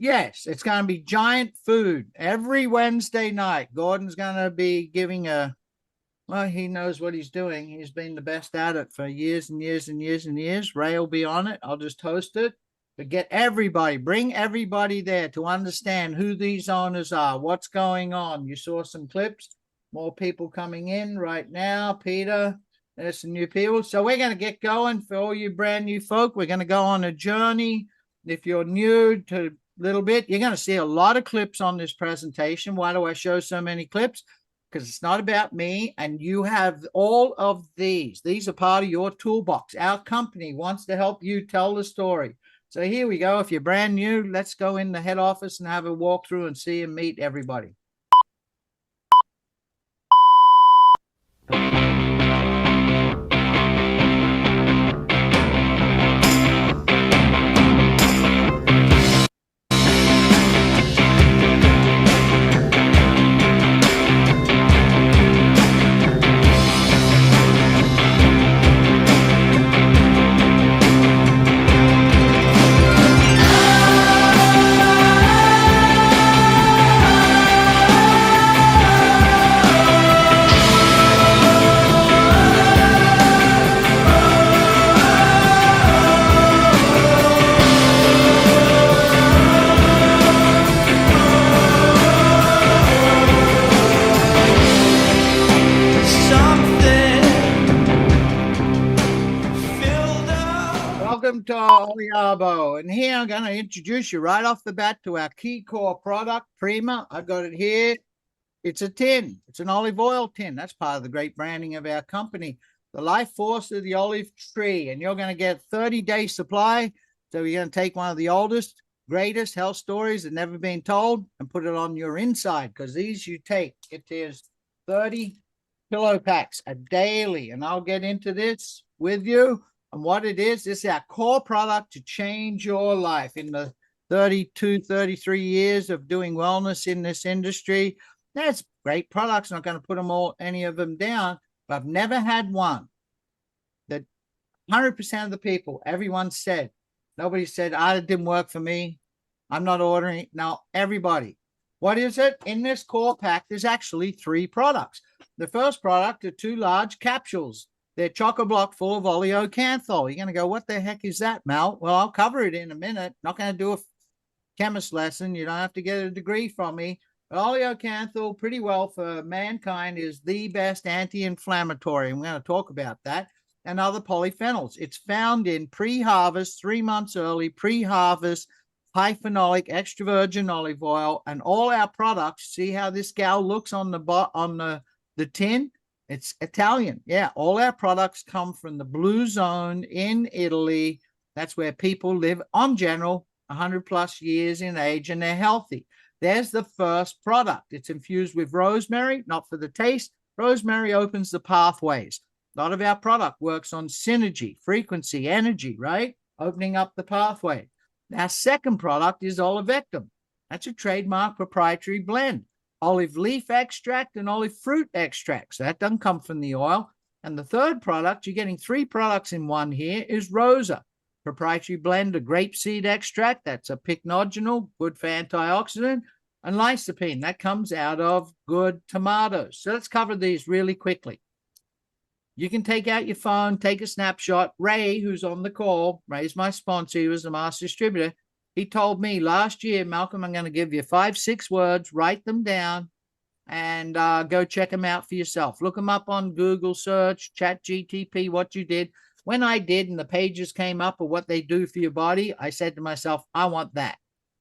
Yes, it's going to be giant food every Wednesday night. Gordon's going to be giving well, he knows what he's doing. He's been the best at it for years and years and years and years. Ray will be on it. I'll just host it. But get everybody, bring everybody there to understand who these owners are, what's going on. You saw some clips, more people coming in right now. Peter, there's some new people. So we're going to get going for all you brand new folk. We're going to go on a journey. If you're new to little bit, you're going to see a lot of clips on this presentation. Why do I show so many clips? Because it's not about me, and you have all of these. These are part of your toolbox. Our company wants to help you tell the story. So here we go. If you're brand new, let's go in the head office and have a walkthrough and see and meet everybody. Welcome to Oliabo, and here I'm going to introduce you right off the bat to our key core product, Prima. I've got it here. It's a tin. It's an olive oil tin. That's part of the great branding of our company. The life force of the olive tree, and you're going to get 30-day supply. So you're going to take one of the oldest, greatest health stories that never been told and put it on your inside, because these you take. It is 30 pillow packs a daily, and I'll get into this with you. And what it is, this is our core product to change your life. In the 32, 33 years of doing wellness in this industry, that's great products. I'm not going to put any of them down, but I've never had one that 100% of the people, everyone said, nobody said, it didn't work for me. I'm not ordering it. Now, everybody. What is it? In this core pack, there's actually 3 products. The first product are 2 large capsules. They're chock-a-block full of Oleacanthal. You're going to go, what the heck is that, Mel? Well, I'll cover it in a minute. Not going to do a chemist lesson. You don't have to get a degree from me. But Oleacanthal, pretty well for mankind, is the best anti-inflammatory. And we're going to talk about that. And other polyphenols. It's found in pre-harvest, 3 months early, pre-harvest, high phenolic, extra virgin olive oil. And all our products, see how this gal looks on the tin? It's Italian. Yeah, all our products come from the blue zone in Italy. That's where people live on general, 100 plus years in age, and they're healthy. There's the first product. It's infused with rosemary, not for the taste. Rosemary opens the pathways. A lot of our product works on synergy, frequency, energy, right? Opening up the pathway. Our second product is Oleuropein. That's a trademark proprietary blend. Olive leaf extract and olive fruit extract. So that doesn't come from the oil. And the third product, you're getting 3 products in one here, is Rosa. Proprietary blend of grapeseed extract. That's a pycnogenol, good for antioxidant. And Lycopene, that comes out of good tomatoes. So let's cover these really quickly. You can take out your phone, take a snapshot. Ray, who's on the call, Ray's my sponsor, he was the master distributor. He told me last year, Malcolm, I'm going to give you 5, 6 words, write them down, and go check them out for yourself. Look them up on Google search, Chat GTP, what you did. When I did and the pages came up of what they do for your body, I said to myself, I want that.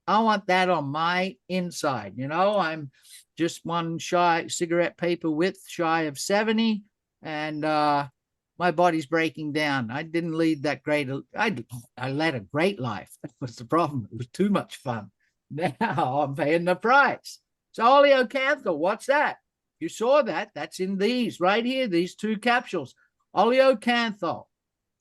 I want that on my inside. You know, I'm just one cigarette paper width shy of 70, and my body's breaking down. I didn't lead that great. I led a great life. That was the problem. It was too much fun. Now I'm paying the price. So Oleacanthal, what's that? You saw that. That's in these right here, these 2 capsules. Oleacanthal.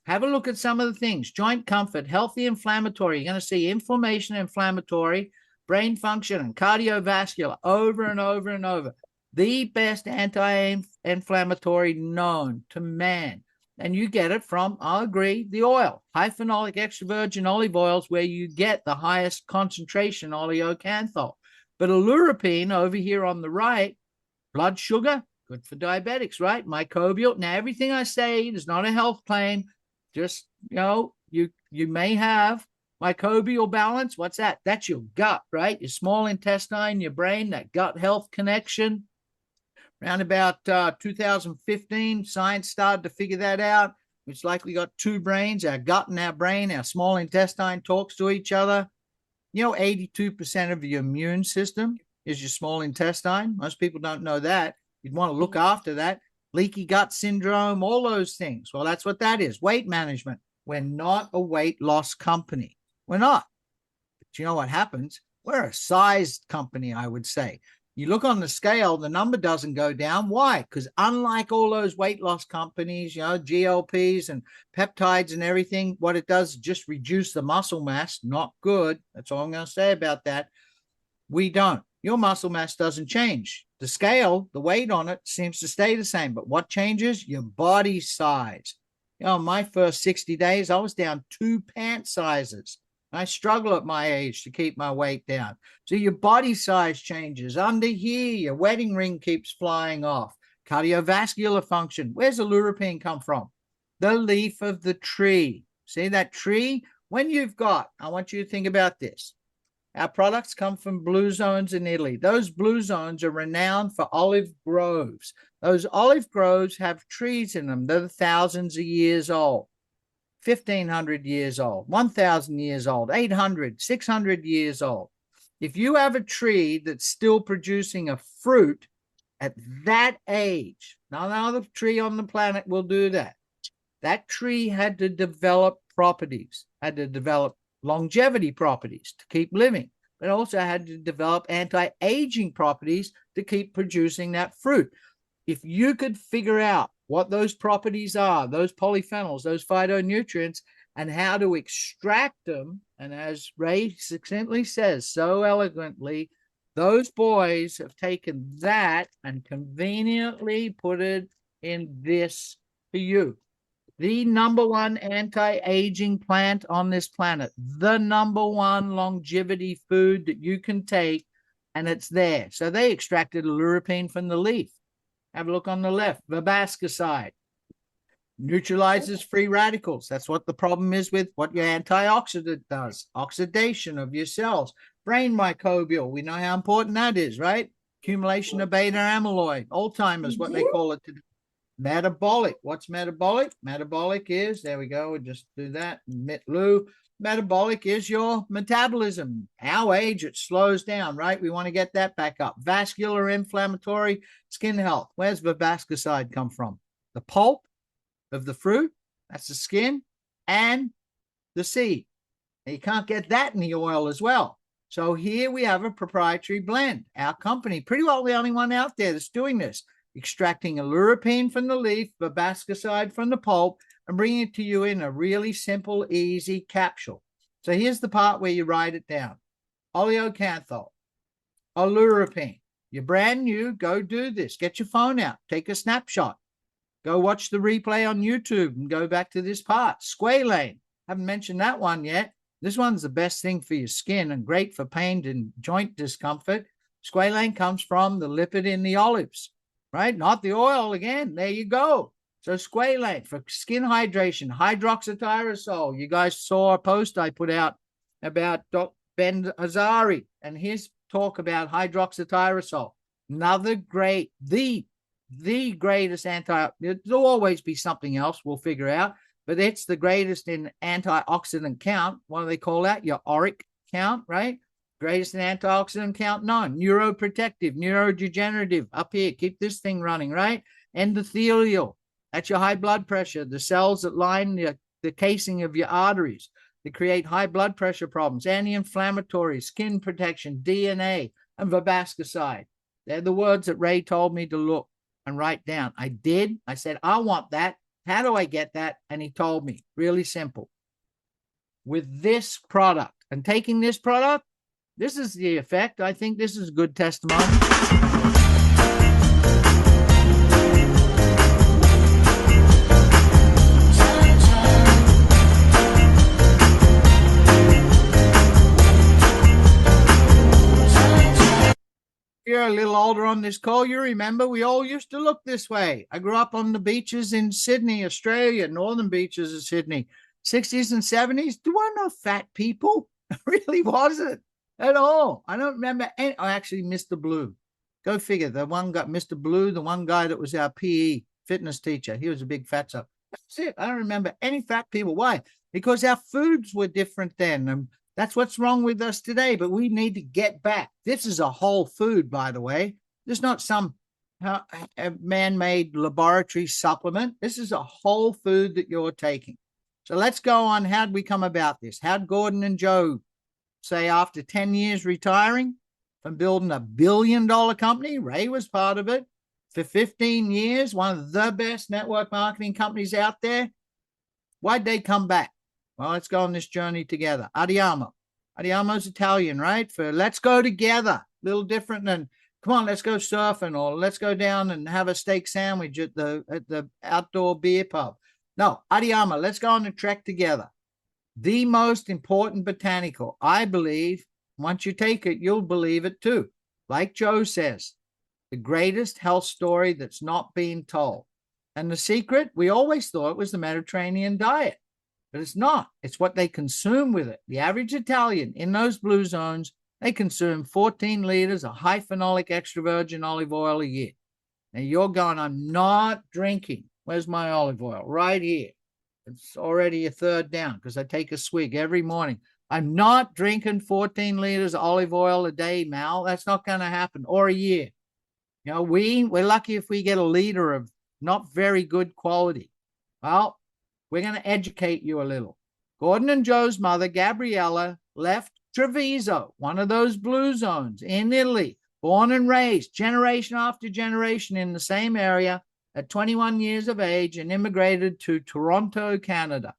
Have a look at some of the things. Joint comfort, healthy inflammatory. You're going to see inflammation, inflammatory, brain function, and cardiovascular over and over and over. The best anti-inflammatory known to man. And you get it from, I agree, the oil. High phenolic extra virgin olive oils where you get the highest concentration oleocanthal. But Oleuropein over here on the right, blood sugar, good for diabetics, right? Microbial. Now, everything I say is not a health claim. Just, you may have microbial balance. What's that? That's your gut, right? Your small intestine, your brain, that gut health connection. Around about 2015, science started to figure that out. It's like we got two brains, our gut and our brain, our small intestine talks to each other. 82% of your immune system is your small intestine. Most people don't know that. You'd want to look after that. Leaky gut syndrome, all those things. Well, that's what that is. Weight management. We're not a weight loss company. We're not. But you know what happens? We're a sized company, I would say. You look on the scale, the number doesn't go down. Why? Because unlike all those weight loss companies, GLPs and peptides and everything, what it does is just reduce the muscle mass. Not good. That's all I'm going to say about that. We don't. Your muscle mass doesn't change. The scale, the weight on it seems to stay the same. But what changes? Your body size. My first 60 days, I was down 2 pant sizes. I struggle at my age to keep my weight down. So your body size changes. Under here, your wedding ring keeps flying off. Cardiovascular function. Where's Oleuropein come from? The leaf of the tree. See that tree? When you've got, I want you to think about this. Our products come from blue zones in Italy. Those blue zones are renowned for olive groves. Those olive groves have trees in them that are thousands of years old. 1,500 years old, 1,000 years old, 800, 600 years old. If you have a tree that's still producing a fruit at that age, not another tree on the planet will do that. That tree had to develop properties, had to develop longevity properties to keep living, but also had to develop anti-aging properties to keep producing that fruit. If you could figure out what those properties are, those polyphenols, those phytonutrients, and how to extract them, and as Ray succinctly says so eloquently, those boys have taken that and conveniently put it in this for you. The number one anti-aging plant on this planet, the number one longevity food that you can take, and it's there. So they extracted Oleuropein from the leaf. Have a look on the left. Verbascocide neutralizes free radicals. That's what the problem is with what your antioxidant does. Oxidation of your cells. Brain microbial. We know how important that is, right? Accumulation of beta amyloid. Alzheimer's, what they call it today. Metabolic. What's metabolic? Metabolic is, there we go. We'll just do that. Metabolic is your metabolism. Our age, it slows down, right? We want to get that back up. Vascular, inflammatory, skin health. Where's Verbascocide come from? The pulp of the fruit, that's the skin, and the seed. And you can't get that in the oil as well. So here we have a proprietary blend. Our company, pretty well the only one out there that's doing this, extracting Oleuropein from the leaf, Verbascocide from the pulp, and bringing it to you in a really simple, easy capsule. So here's the part where you write it down. Oleacanthal, Oleuropein. You're brand new, go do this. Get your phone out, take a snapshot. Go watch the replay on YouTube and go back to this part. Squalane, haven't mentioned that one yet. This one's the best thing for your skin and great for pain and joint discomfort. Squalane comes from the lipid in the olives, right? Not the oil again. There you go. So Squalane for skin hydration, Hydroxytyrosol. You guys saw a post I put out about Dr. Ben Azari and his talk about Hydroxytyrosol. Another great, the greatest there'll always be something else we'll figure out, but it's the greatest in antioxidant count. What do they call that? Your auric count, right? Greatest in antioxidant count known. Neuroprotective, neurodegenerative. Up here, keep this thing running, right? Endothelial. That's your high blood pressure, the cells that line the casing of your arteries that create high blood pressure problems. Anti-inflammatory, skin protection, DNA, and Verbascocide. They're the words that Ray told me to look and write down. I did. I said, I want that. How do I get that? And he told me, really simple. With this product and taking this product, this is the effect. I think this is good testimony. You're a little older on this call. You remember we all used to look this way. I grew up on the beaches in Sydney, Australia, northern beaches of Sydney, 60s and 70s. There were no fat people. It really wasn't at all. I don't remember any. Oh, actually, Mr. Blue. Go figure. The one got Mr. Blue, the one guy that was our PE fitness teacher. He was a big fatso. That's it. I don't remember any fat people. Why? Because our foods were different then. And that's what's wrong with us today. But we need to get back. This is a whole food, by the way. This is not some man-made laboratory supplement. This is a whole food that you're taking. So let's go on. How'd we come about this? How'd Gordon and Joe say after 10 years retiring from building $1 billion company? Ray was part of it. For 15 years, one of the best network marketing companies out there. Why'd they come back? Well, let's go on this journey together. Andiamo. Andiamo's Italian, right? For let's go together. A little different than, come on, let's go surfing, or let's go down and have a steak sandwich at the outdoor beer pub. No, andiamo, let's go on a trek together. The most important botanical, I believe, once you take it, you'll believe it too. Like Joe says, the greatest health story that's not being told. And the secret, we always thought it was the Mediterranean diet, but it's not. It's what they consume with it. The average Italian in those blue zones, they consume 14 liters of high phenolic extra virgin olive oil a year. Now you're going, I'm not drinking. Where's my olive oil? Right here. It's already a third down because I take a swig every morning. I'm not drinking 14 liters of olive oil a day, Mal. That's not going to happen. Or a year. You know, we're lucky if we get a liter of not very good quality. Well, we're going to educate you a little. Gordon and Joe's mother, Gabriella, left Treviso, one of those blue zones in Italy, born and raised generation after generation in the same area at 21 years of age, and immigrated to Toronto, Canada.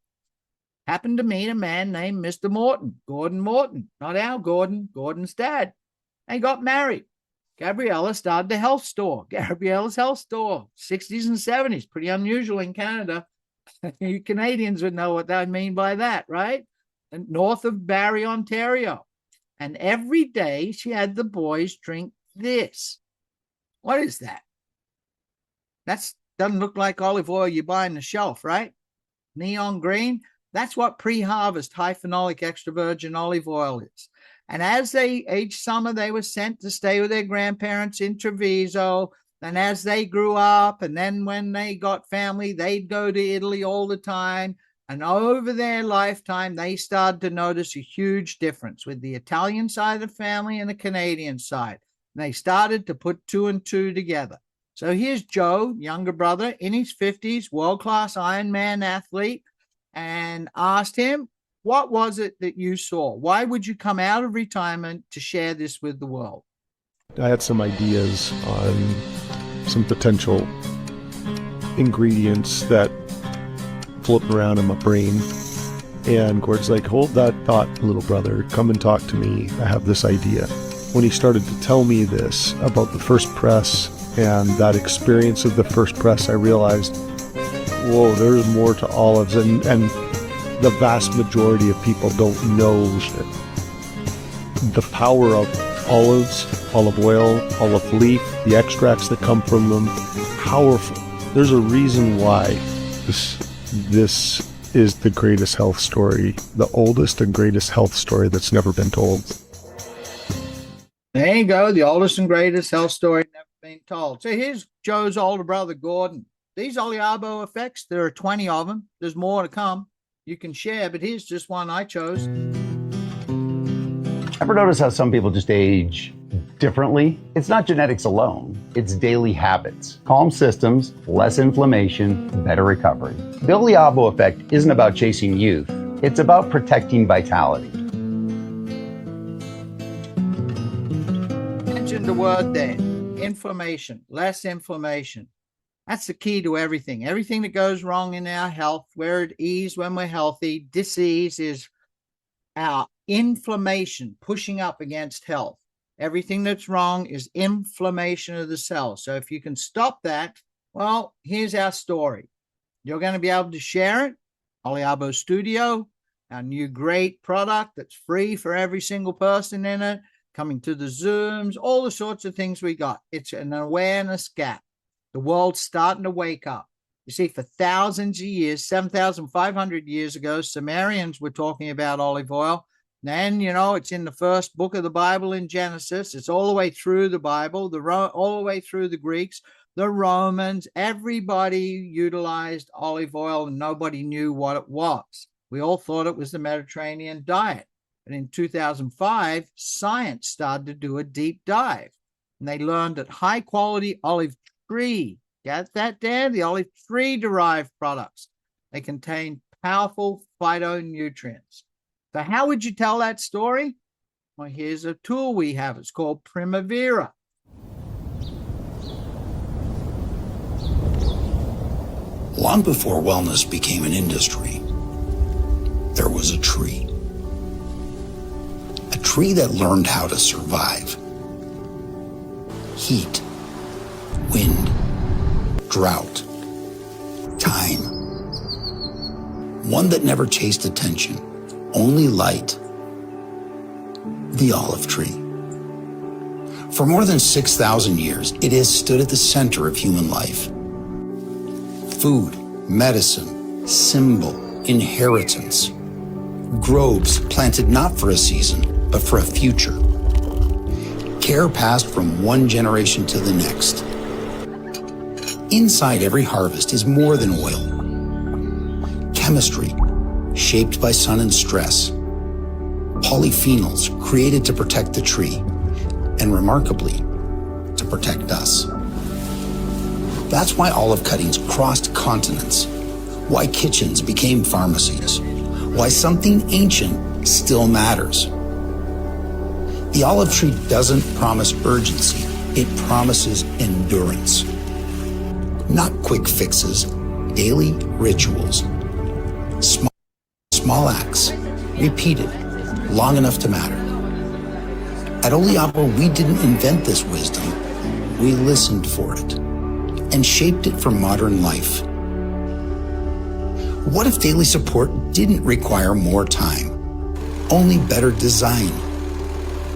Happened to meet a man named Mr. Morton, Gordon Morton, not our Gordon, Gordon's dad, and got married. Gabriella started a health store, Gabriella's Health Store, 60s and 70s, pretty unusual in Canada. You Canadians would know what I mean by that, right? And north of Barrie, Ontario. And every day she had the boys drink this. What is that? That doesn't look like olive oil you buy on the shelf, right? Neon green. That's what pre-harvest high phenolic extra virgin olive oil is. And as each summer, they were sent to stay with their grandparents in Treviso. And as they grew up, and then when they got family, they'd go to Italy all the time. And over their lifetime, they started to notice a huge difference with the Italian side of the family and the Canadian side. And they started to put two and two together. So here's Joe, younger brother, in his 50s, world-class Ironman athlete, and asked him, what was it that you saw? Why would you come out of retirement to share this with the world? I had some ideas on some potential ingredients that floating around in my brain. And Gord's like, hold that thought, little brother. Come and talk to me. I have this idea. When he started to tell me this about the first press and that experience of the first press, I realized, whoa, there's more to olives. And the vast majority of people don't know the power of olives, olive oil, olive leaf, the extracts that come from them. Powerful. There's a reason why this is the greatest health story, the oldest and greatest health story that's never been told. There you go, the oldest and greatest health story never been told. So here's Joe's older brother, Gordon. These Oliabo effects, there are 20 of them. There's more to come. You can share, but here's just one I chose. Ever notice how some people just age differently? It's not genetics alone, it's daily habits. Calm systems, less inflammation, better recovery. The Oliabo effect isn't about chasing youth, it's about protecting vitality. Mention the word there, inflammation, less inflammation. That's the key to everything. Everything that goes wrong in our health, we're at ease when we're healthy. Disease is our inflammation pushing up against health. Everything that's wrong is inflammation of the cells. So if you can stop that, well, here's our story. You're going to be able to share it. Oliabo Studio, our new great product that's free for every single person in it. coming to the Zooms, all the sorts of things we got. It's an awareness gap. The world's starting to wake up. You see, for thousands of years, 7,500 years ago, Sumerians were talking about olive oil. Then, it's in the first book of the Bible in Genesis. It's all the way through the Bible, all the way through the Greeks, the Romans. Everybody utilized olive oil and nobody knew what it was. We all thought it was the Mediterranean diet. And in 2005, science started to do a deep dive. And they learned that high-quality olive tree, get that, Dan? The olive tree-derived products, they contain powerful phytonutrients. So how would you tell that story? Well, here's a tool we have. It's called Primavera. Long before wellness became an industry, there was a tree. A tree that learned how to survive. Heat, wind, drought, time. One that never chased attention, only light. The olive tree. For more than 6,000 years, it has stood at the center of human life. Food, medicine, symbol, inheritance. Groves planted not for a season, but for a future. Care passed from one generation to the next. Inside every harvest is more than oil. Chemistry, shaped by sun and stress. Polyphenols created to protect the tree, and remarkably, to protect us. That's why olive cuttings crossed continents, why kitchens became pharmacies, why something ancient still matters. The olive tree doesn't promise urgency, it promises endurance. Not quick fixes, daily rituals. Small acts, repeated, long enough to matter. At Oliabo, we didn't invent this wisdom. We listened for it and shaped it for modern life. What if daily support didn't require more time? Only better design.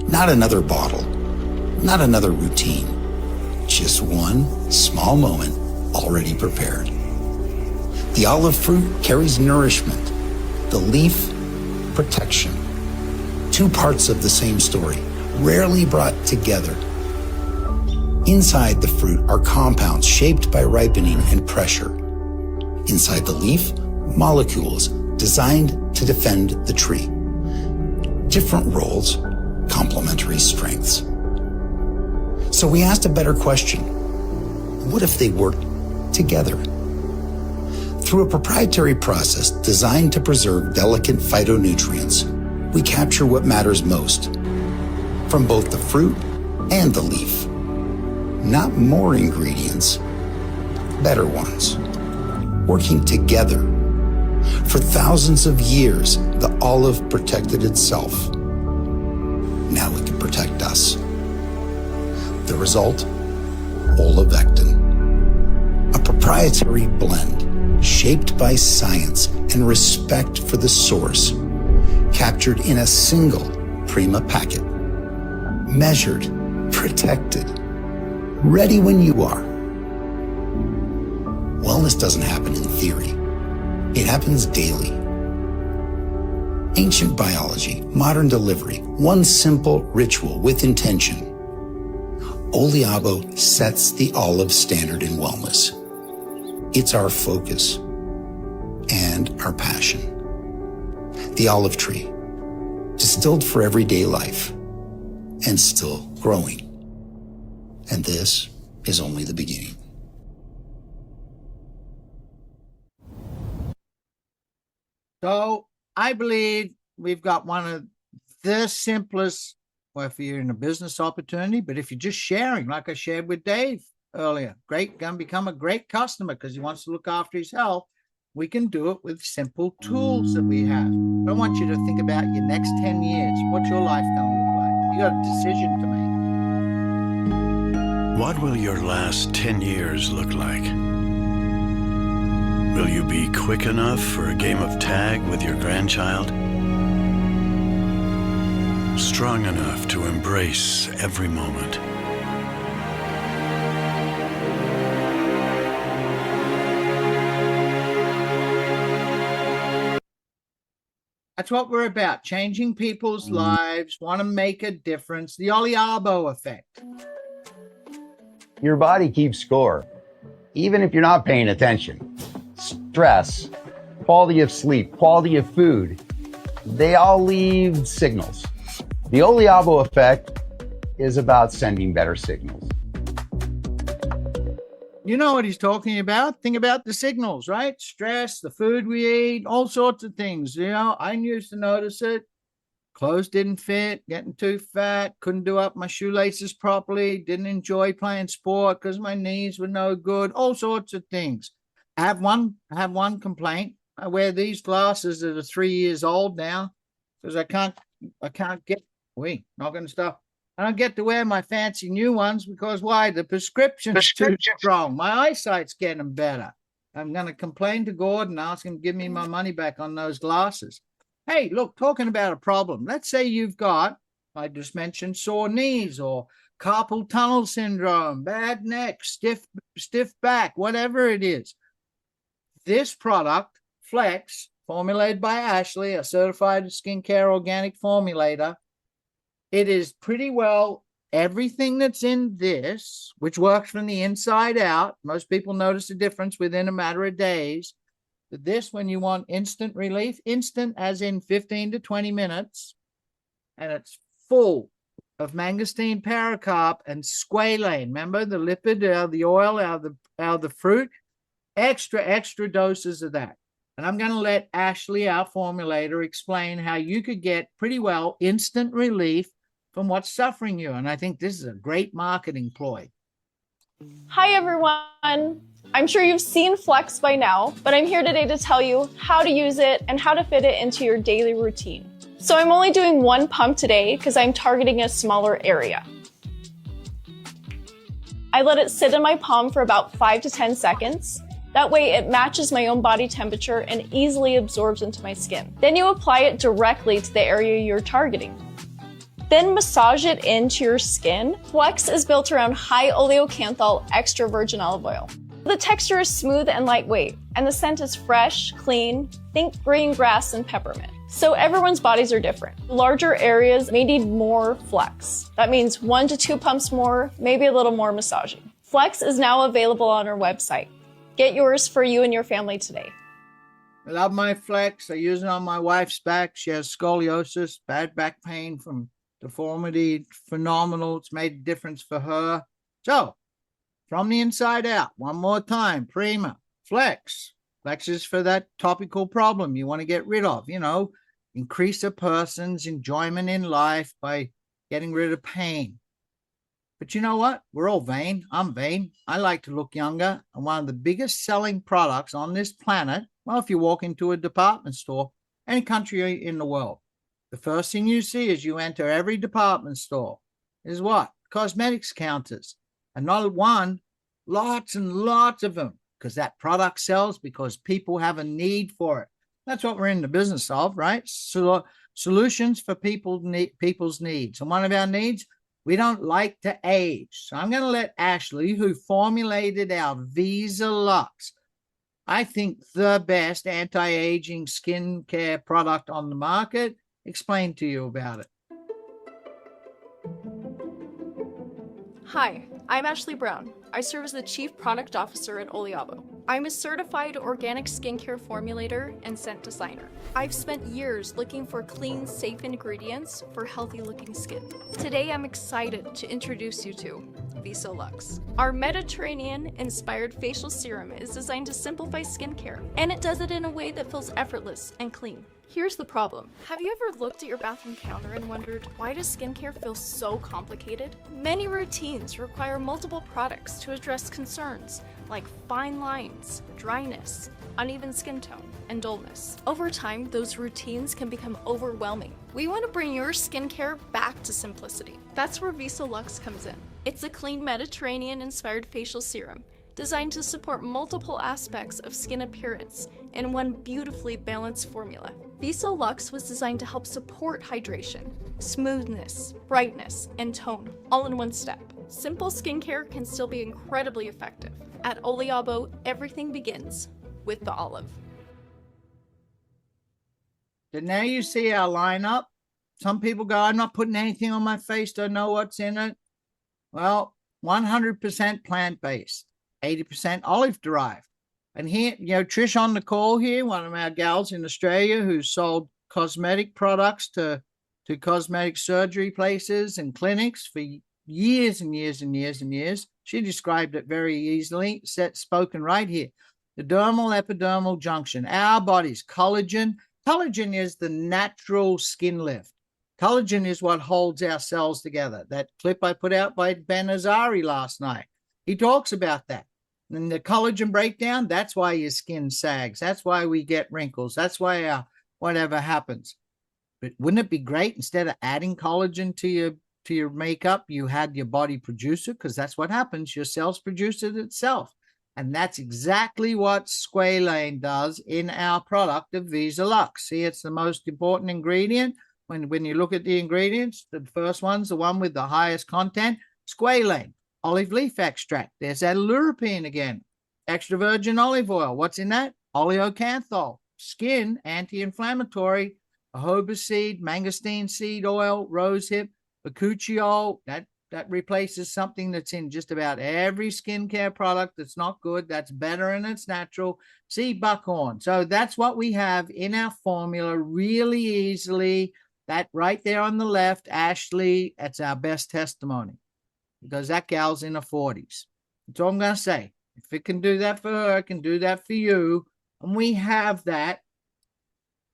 Not another bottle, not another routine. Just one small moment already prepared. The olive fruit carries nourishment, the leaf, protection. Two parts of the same story, rarely brought together. Inside the fruit are compounds shaped by ripening and pressure. Inside the leaf, molecules designed to defend the tree. Different roles, complementary strengths. So we asked a better question. What if they worked together? Through a proprietary process designed to preserve delicate phytonutrients, we capture what matters most from both the fruit and the leaf. Not more ingredients, better ones, working together. For thousands of years, the olive protected itself. Now it can protect us. The result? Oleuropein, a proprietary blend shaped by science and respect for the source, captured in a single Prima packet. Measured, protected, ready when you are. Wellness doesn't happen in theory. It happens daily. Ancient biology, modern delivery, one simple ritual with intention. Oliabo sets the olive standard in wellness. It's our focus and our passion. The olive tree, distilled for everyday life and still growing. And this is only the beginning. So I believe we've got one of the simplest, well, if you're in a business opportunity, but if you're just sharing, like I shared with Dave earlier, great, going to become a great customer because he wants to look after his health. We can do it with simple tools that we have. I want you to think about your next 10 years. What's your life going to look like? You got a decision to make. What will your last 10 years look like? Will you be quick enough for a game of tag with your grandchild? Strong enough to embrace every moment. That's what we're about. Changing people's lives, want to make a difference. The Oliabo effect. Your body keeps score, even if you're not paying attention. Stress, quality of sleep, quality of food, they all leave signals. The Oliabo effect is about sending better signals. You know what he's talking about. Think about the signals, right? Stress, the food we eat, all sorts of things. You know, I used to notice it. Clothes didn't fit, getting too fat, couldn't do up my shoelaces properly, didn't enjoy playing sport because my knees were no good, all sorts of things. I have one complaint. I wear these glasses that are 3 years old now because I can't get, not going to stop. I don't get to wear my fancy new ones because why? The prescription's too strong. My eyesight's getting better. I'm going to complain to Gordon, ask him to give me my money back on those glasses. Hey, look, talking about a problem. Let's say you've got, I just mentioned sore knees or carpal tunnel syndrome, bad neck, stiff back, whatever it is. This product, Flex, formulated by Ashley, a certified skincare organic formulator, it is pretty well everything that's in this, which works from the inside out. Most people notice the difference within a matter of days. But this, when you want instant relief, instant as in 15 to 20 minutes, and it's full of mangosteen paracarp and squalane. Remember the lipid, the oil out of the fruit? Extra doses of that. And I'm going to let Ashley, our formulator, explain how you could get pretty well instant relief from what's suffering you. And I think this is a great marketing ploy. Hi, everyone. I'm sure you've seen Flex by now, but I'm here today to tell you how to use it and how to fit it into your daily routine. So I'm only doing one pump today because I'm targeting a smaller area. I let it sit in my palm for about 5 to 10 seconds. That way it matches my own body temperature and easily absorbs into my skin. Then you apply it directly to the area you're targeting. Then massage it into your skin. Flex is built around high Oleacanthal extra virgin olive oil. The texture is smooth and lightweight, and the scent is fresh, clean, think green grass and peppermint. So everyone's bodies are different. Larger areas may need more Flex. That means 1 to 2 pumps more, maybe a little more massaging. Flex is now available on our website. Get yours for you and your family today. I love my Flex. I use it on my wife's back. She has scoliosis, bad back pain from deformity. Phenomenal. It's made a difference for her. So, from the inside out, one more time, Prima, Flex. Flex is for that topical problem you want to get rid of, increase a person's enjoyment in life by getting rid of pain. But you know what? We're all vain. I'm vain. I like to look younger. And one of the biggest selling products on this planet, well, if you walk into a department store, any country in the world, the first thing you see as you enter every department store is what? Cosmetics counters. And not one, lots and lots of them, because that product sells because people have a need for it. That's what we're in the business of, right? So, solutions for people's needs. And one of our needs, we don't like to age. So I'm going to let Ashley, who formulated our Visa Lux, I think the best anti-aging skincare product on the market, explain to you about it. Hi, I'm Ashley Brown. I serve as the Chief Product Officer at Oliabo. I'm a certified organic skincare formulator and scent designer. I've spent years looking for clean, safe ingredients for healthy-looking skin. Today, I'm excited to introduce you to Visa Lux. Our Mediterranean-inspired facial serum is designed to simplify skincare, and it does it in a way that feels effortless and clean. Here's the problem. Have you ever looked at your bathroom counter and wondered, why does skincare feel so complicated? Many routines require multiple products to address concerns like fine lines, dryness, uneven skin tone, and dullness. Over time, those routines can become overwhelming. We want to bring your skincare back to simplicity. That's where Visa Lux comes in. It's a clean Mediterranean-inspired facial serum designed to support multiple aspects of skin appearance in one beautifully balanced formula. Visa Lux was designed to help support hydration, smoothness, brightness, and tone, all in one step. Simple skincare can still be incredibly effective. At Oliabo, everything begins with the olive. So now you see our lineup. Some people go, I'm not putting anything on my face, don't know what's in it. Well, 100% plant-based, 80% olive-derived. And here, Trish on the call here, one of our gals in Australia who sold cosmetic products to cosmetic surgery places and clinics for years and years and years and years. She described it very easily, spoken right here. The dermal epidermal junction, our body's collagen. Collagen is the natural skin lift. Collagen is what holds our cells together. That clip I put out by Ben Azari last night, he talks about that. And the collagen breakdown, that's why your skin sags. That's why we get wrinkles. That's why our whatever happens. But wouldn't it be great instead of adding collagen to your makeup, you had your body produce it? Because that's what happens. Your cells produce it itself. And that's exactly what Squalane does in our product, the Visa Lux. See, it's the most important ingredient. When you look at the ingredients, the first one's the one with the highest content, Squalane, olive leaf extract. There's that Oleuropein again, extra virgin olive oil. What's in that? Oleacanthal, skin anti-inflammatory, jojoba seed, mangosteen seed oil, rosehip, bakuchiol. That replaces something that's in just about every skincare product that's not good. That's better and it's natural. See, buckhorn. So that's what we have in our formula really easily. That right there on the left, Ashley, that's our best testimony because that gal's in her 40s. That's all I'm going to say. If it can do that for her, it can do that for you. And we have that.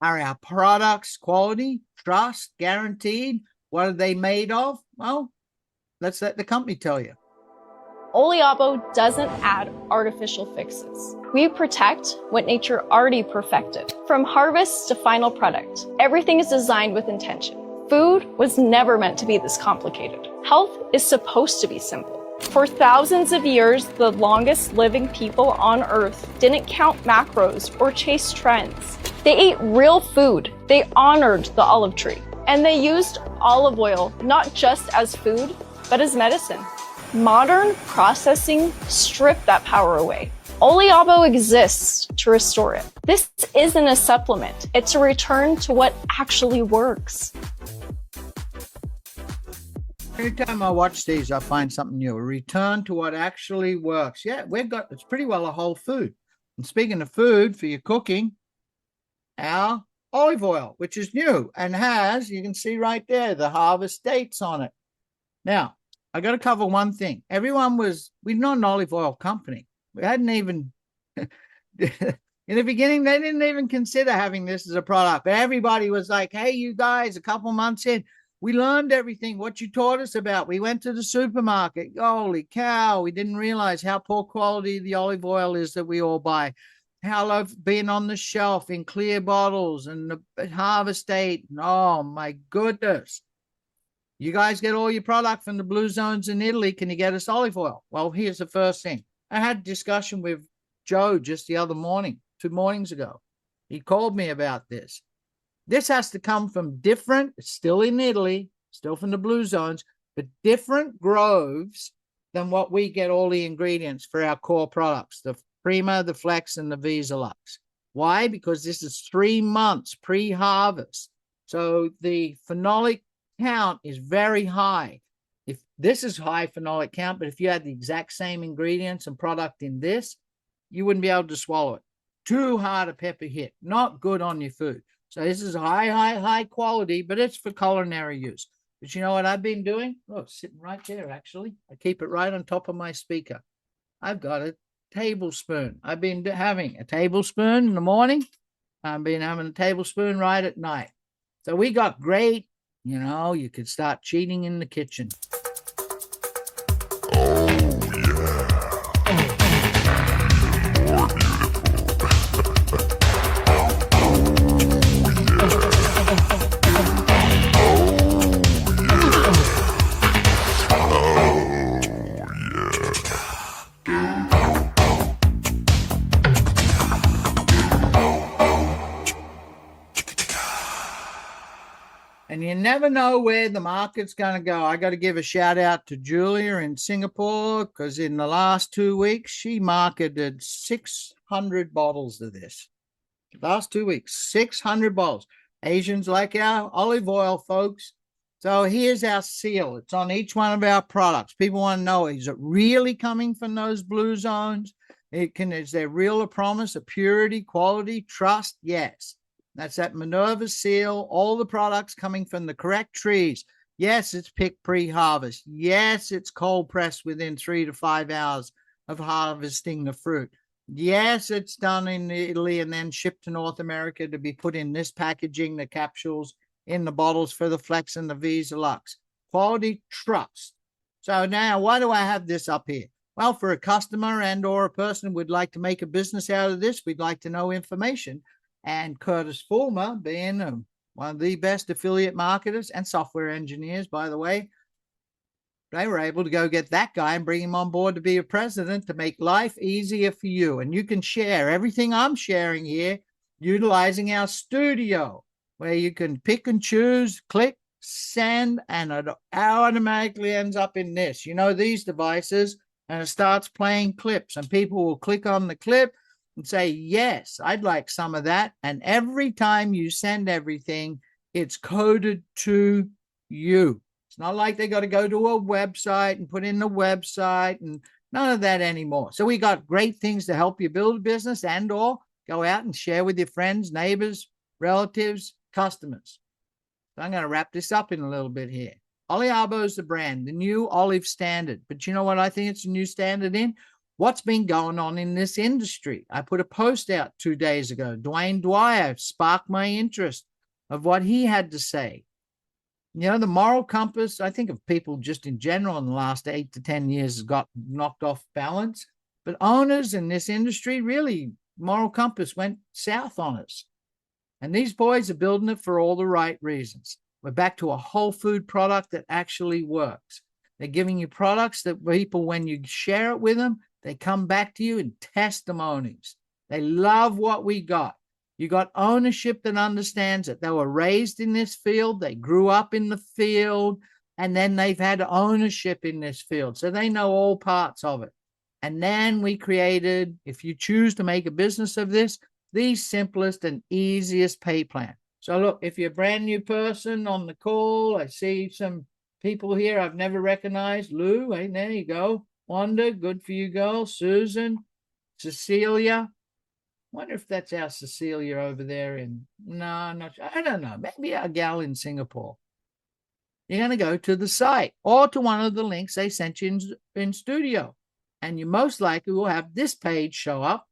Are our products quality, trust, guaranteed? What are they made of? Well, let's let the company tell you. Oliabo doesn't add artificial fixes. We protect what nature already perfected. From harvest to final product, everything is designed with intention. Food was never meant to be this complicated. Health is supposed to be simple. For thousands of years, the longest living people on Earth didn't count macros or chase trends. They ate real food. They honored the olive tree. And they used olive oil not just as food, but as medicine. Modern processing stripped that power away. Oliabo exists to restore it. This isn't a supplement. It's a return to what actually works. Every time I watch these, I find something new. A return to what actually works. Yeah, it's pretty well a whole food. And speaking of food for your cooking, our olive oil, which is new and has, you can see right there, the harvest dates on it. Now, I got to cover one thing. We're not an olive oil company. We hadn't even, in the beginning, they didn't even consider having this as a product. But everybody was like, hey, you guys, a couple months in, we learned everything, what you taught us about. We went to the supermarket. Holy cow, we didn't realize how poor quality the olive oil is that we all buy. How low being on the shelf in clear bottles and the harvest date. Oh, my goodness. You guys get all your product from the blue zones in Italy. Can you get us olive oil? Well, here's the first thing. I had a discussion with Joe just the other morning, 2 mornings ago. He called me about this. This has to come from different, still in Italy, still from the blue zones, but different groves than what we get all the ingredients for our core products, the Prima, the Flex, and the Visa Lux. Why? Because this is 3 months pre-harvest. So the phenolic count is very high. If this is high phenolic count, but if you had the exact same ingredients and product in this, you wouldn't be able to swallow it. Too hard a pepper hit, not good on your food. So this is high quality, but it's for culinary use. But you know what I've been doing? Oh, it's sitting right there, actually. I keep it right on top of my speaker. I've got a tablespoon. I've been having a tablespoon in the morning. I've been having a tablespoon right at night. So we got great, you could start cheating in the kitchen. And never know where the market's going to go. I got to give a shout out to Julia in Singapore, because in the last 2 weeks, she marketed 600 bottles of this. Last 2 weeks, 600 bottles. Asians like our olive oil, folks. So here's our seal. It's on each one of our products. People want to know, is it really coming from those blue zones? Is there real a promise of purity, quality, trust? Yes. That's that Minerva seal. All the products coming from the correct trees. Yes, it's picked pre-harvest. Yes, it's cold pressed within 3 to 5 hours of harvesting the fruit. Yes, it's done in Italy and then shipped to North America to be put in this packaging, the capsules, in the bottles for the Flex and the Visa Lux. Quality, trust. So now, why do I have this up here? Well, for a customer and or a person who would like to make a business out of this, we'd like to know information. And Curtis Fulmer, being one of the best affiliate marketers and software engineers, by the way, they were able to go get that guy and bring him on board to be a president to make life easier for you. And you can share everything I'm sharing here utilizing our studio, where you can pick and choose, click, send, and it automatically ends up in this. You know, these devices, and it starts playing clips, and people will click on the clip and say, yes, I'd like some of that. And every time you send everything, it's coded to you. It's not like they got to go to a website and put in the website and none of that anymore. So we got great things to help you build a business and or go out and share with your friends, neighbors, relatives, customers. So I'm going to wrap this up in a little bit here. Oliabo is the brand, the new olive standard. But you know what I think it's a new standard in? What's been going on in this industry? I put a post out 2 days ago. Dwayne Dwyer sparked my interest of what he had to say. You know, the moral compass, I think of people just in general in the last 8 to 10 years has got knocked off balance. But owners in this industry, really, moral compass went south on us. And these boys are building it for all the right reasons. We're back to a whole food product that actually works. They're giving you products that people, when you share it with them, they come back to you in testimonies. They love what we got. You got ownership that understands it. They were raised in this field. They grew up in the field, and then they've had ownership in this field. So they know all parts of it. And then we created, if you choose to make a business of this, the simplest and easiest pay plan. So look, if you're a brand new person on the call, I see some people here I've never recognized. Lou, hey, there you go. Wanda, good for you, girl. Susan, Cecilia. Wonder if that's our Cecilia over there in, no, I'm not sure. I don't know. Maybe our gal in Singapore. You're going to go to the site or to one of the links they sent you in studio. And you most likely will have this page show up,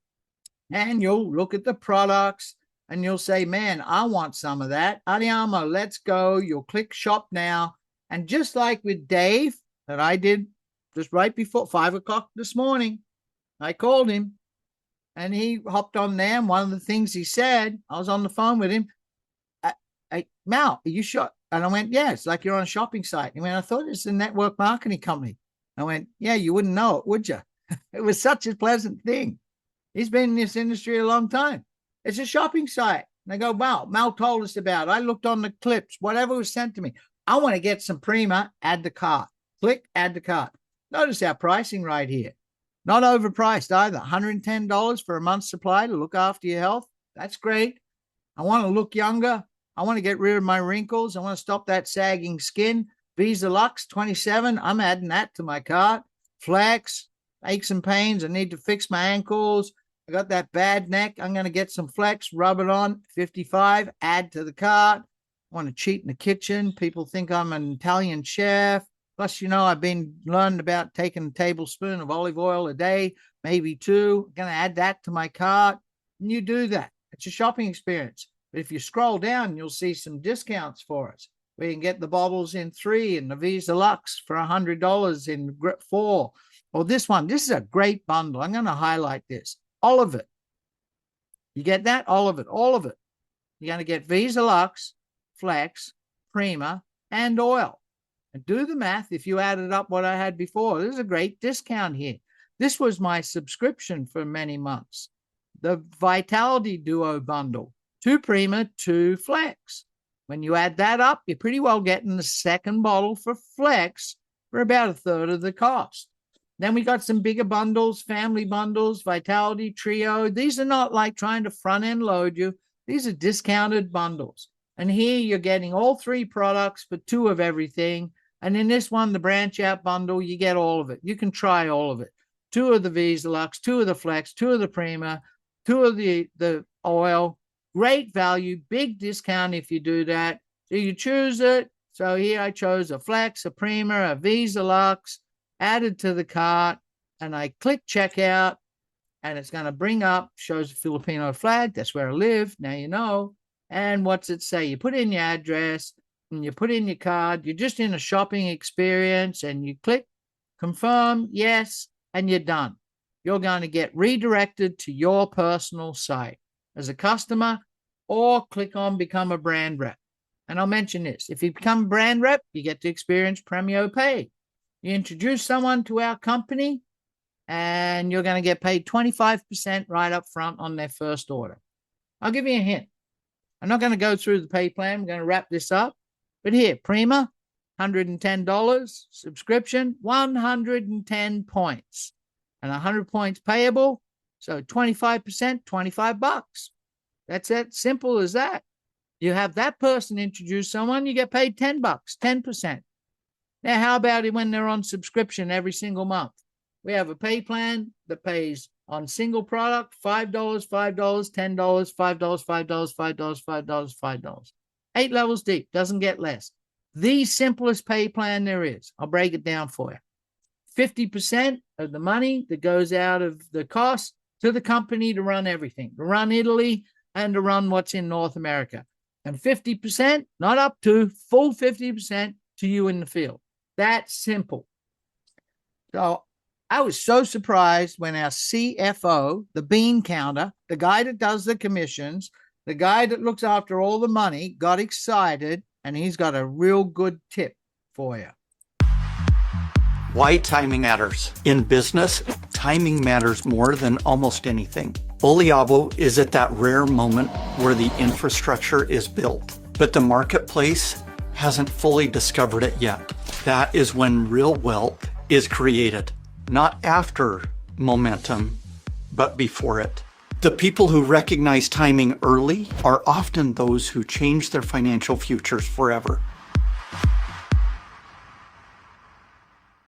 and you'll look at the products and you'll say, man, I want some of that. Oliamo, let's go. You'll click shop now. And just like with Dave that I did just right before 5 o'clock this morning, I called him and he hopped on there. And one of the things he said, I was on the phone with him. Mal, are you sure? And I went, yeah, it's like you're on a shopping site. He went, I thought it's a network marketing company. I went, yeah, you wouldn't know it, would you? It was such a pleasant thing. He's been in this industry a long time. It's a shopping site. And I go, wow, Mal told us about it. I looked on the clips, whatever was sent to me. I want to get some Prima, add the cart. Click, add the cart. Notice our pricing right here. Not overpriced either. $110 for a month's supply to look after your health. That's great. I want to look younger. I want to get rid of my wrinkles. I want to stop that sagging skin. Visa Lux 27. I'm adding that to my cart. Flex, aches and pains. I need to fix my ankles. I got that bad neck. I'm going to get some Flex, rub it on. 55, add to the cart. I want to cheat in the kitchen. People think I'm an Italian chef. Plus, you know, I've been learning about taking a tablespoon of olive oil a day, maybe 2. I'm going to add that to my cart. And you do that. It's a shopping experience. But if you scroll down, you'll see some discounts for us. We can get the bottles in 3 and the Visa Lux for $100 in 4. Or this one. This is a great bundle. I'm going to highlight this. All of it. You get that? All of it. All of it. You're going to get Visa Lux, Flex, Prima, and oil. And do the math if you added up what I had before. There's a great discount here. This was my subscription for many months. The Vitality Duo bundle. 2 Prima, 2 Flex. When you add that up, you're pretty well getting the second bottle for Flex for about a third of the cost. Then we got some bigger bundles, family bundles, Vitality Trio. These are not like trying to front end load you. These are discounted bundles. And here you're getting all 3 products for 2 of everything. And in this one, the branch out bundle, you get all of it. You can try all of it. 2 of the Visa Lux, 2 of the Flex, 2 of the Prima, 2 of the oil. Great value, big discount if you do that. So you choose it. So here I chose a Flex, a Prima, a Visa Lux, added to the cart, and I click checkout, and it's going to bring up, shows the Filipino flag. That's where I live. Now you know. And what's it say? You put in your address and you put in your card. You're just in a shopping experience, and you click confirm, yes, and you're done. You're going to get redirected to your personal site as a customer, or click on become a brand rep. And I'll mention this. If you become a brand rep, you get to experience Premio Pay. You introduce someone to our company, and you're going to get paid 25% right up front on their first order. I'll give you a hint. I'm not going to go through the pay plan. I'm going to wrap this up. But here, Prima, $110. Subscription, 110 points. And 100 points payable. So 25%, $25. That's it. Simple as that. You have that person introduce someone, you get paid $10, 10%. Now, how about it when they're on subscription every single month? We have a pay plan that pays on single product, $5, $5, $10, $5, $5, $5, $5, $5. 8 levels deep, doesn't get less. The simplest pay plan there is. I'll break it down for you. 50% of the money that goes out of the cost to the company to run everything, to run Italy and to run what's in North America. And 50%, not up to, full 50% to you in the field. That's simple. So I was so surprised when our CFO, the bean counter, the guy that does the commissions, the guy that looks after all the money, got excited, and he's got a real good tip for you. Why timing matters. In business, timing matters more than almost anything. Oliabo is at that rare moment where the infrastructure is built, but the marketplace hasn't fully discovered it yet. That is when real wealth is created, not after momentum, but before it. The people who recognize timing early are often those who change their financial futures forever.